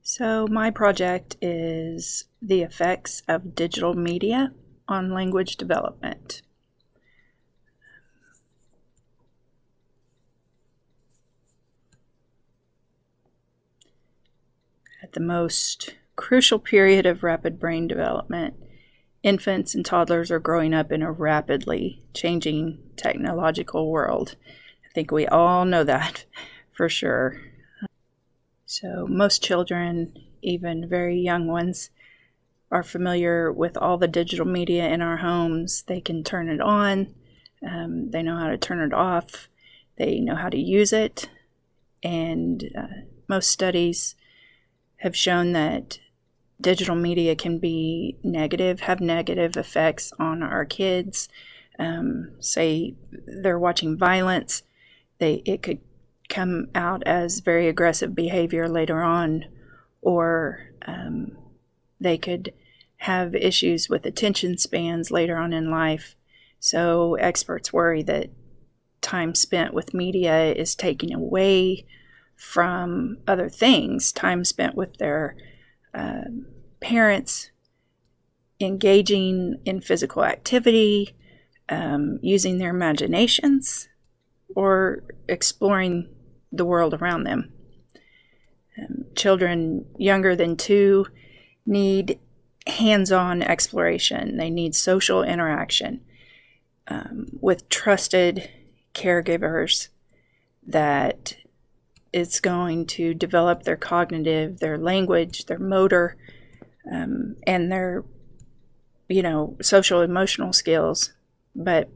So, my project is the effects of digital media on language development. At the most crucial period of rapid brain development, infants and toddlers are growing up in a rapidly changing technological world. I think we all know that for sure. So most children, even very young ones, are familiar with all the digital media in our homes. They can turn it on. They know how to turn it off. They know how to use it. And most studies have shown that digital media can be negative, have negative effects on our kids. Say they're watching violence, it could come out as very aggressive behavior later on, or they could have issues with attention spans later on in life. So experts worry that time spent with media is taking away from other things, time spent with their parents, engaging in physical activity, using their imaginations, or exploring the world around them. Children younger than 2 need hands-on exploration. They need social interaction with trusted caregivers that is going to develop their cognitive, their language, their motor, and their, social emotional skills. But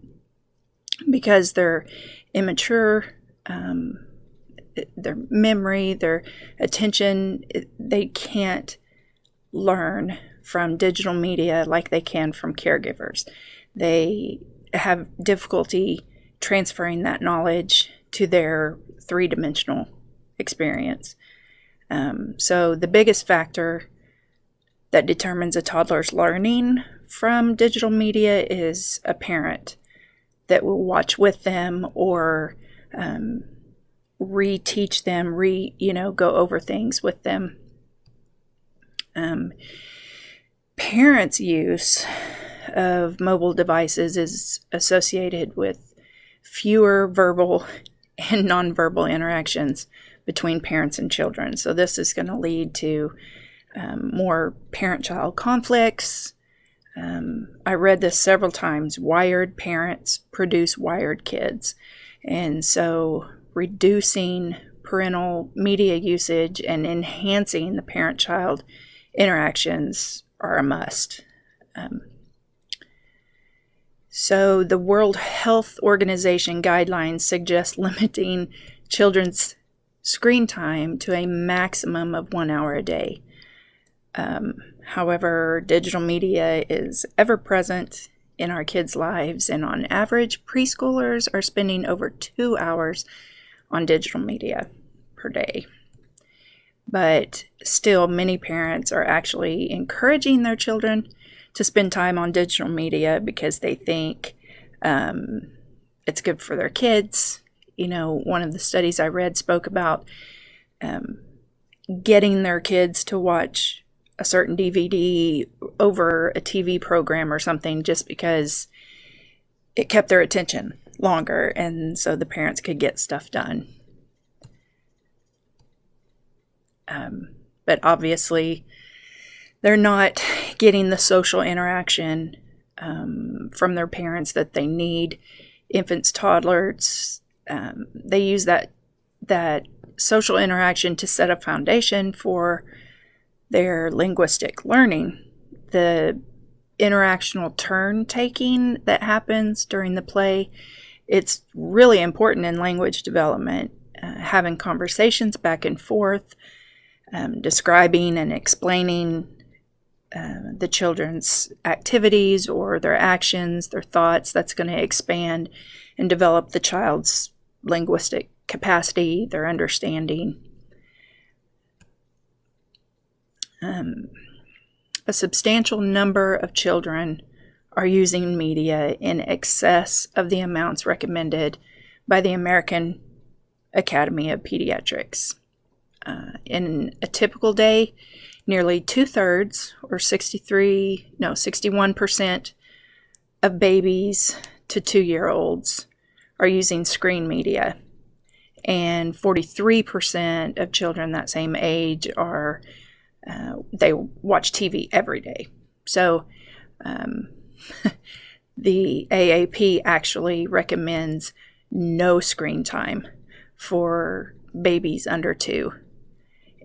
because they're immature, their memory, their attention, they can't learn from digital media like they can from caregivers. They have difficulty transferring that knowledge to their 3-dimensional experience. So the biggest factor that determines a toddler's learning from digital media is a parent that will watch with them or reteach them, go over things with them. Parents' use of mobile devices is associated with fewer verbal and nonverbal interactions between parents and children. So this is going to lead to more parent-child conflicts. I read this several times. Wired parents produce wired kids. And so reducing parental media usage and enhancing the parent-child interactions are a must. So the World Health Organization guidelines suggest limiting children's screen time to a maximum of 1 hour a day. However, digital media is ever present in our kids' lives, and on average, preschoolers are spending over 2 hours on digital media per day. But still, many parents are actually encouraging their children to spend time on digital media because they think it's good for their kids. One of the studies I read spoke about getting their kids to watch a certain DVD over a TV program or something just because it kept their attention longer, and so the parents could get stuff done. But obviously, they're not getting the social interaction from their parents that they need. Infants, toddlers, they use that social interaction to set a foundation for their linguistic learning. The interactional turn taking that happens during the play, it's really important in language development. Having conversations back and forth, describing and explaining the children's activities or their actions, their thoughts, that's going to expand and develop the child's linguistic capacity, their understanding. A substantial number of children are using media in excess of the amounts recommended by the American Academy of Pediatrics. in a typical day, nearly 2/3, or 61% of babies to 2-year-olds are using screen media. And 43% of children that same age are, they watch TV every day. So the AAP actually recommends no screen time for babies under 2.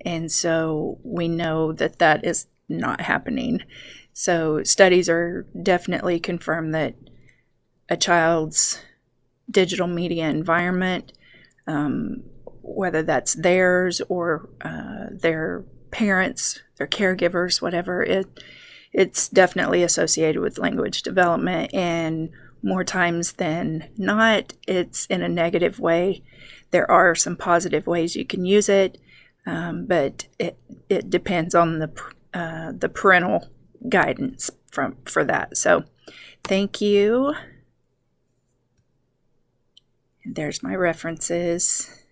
And so we know that that is not happening. So studies are definitely confirmed that a child's digital media environment, whether that's theirs or their parents, their caregivers, whatever, it's definitely associated with language development, and more times than not, it's in a negative way. There are some positive ways you can use it, but it depends on the parental guidance for that. So thank you. And there's my references.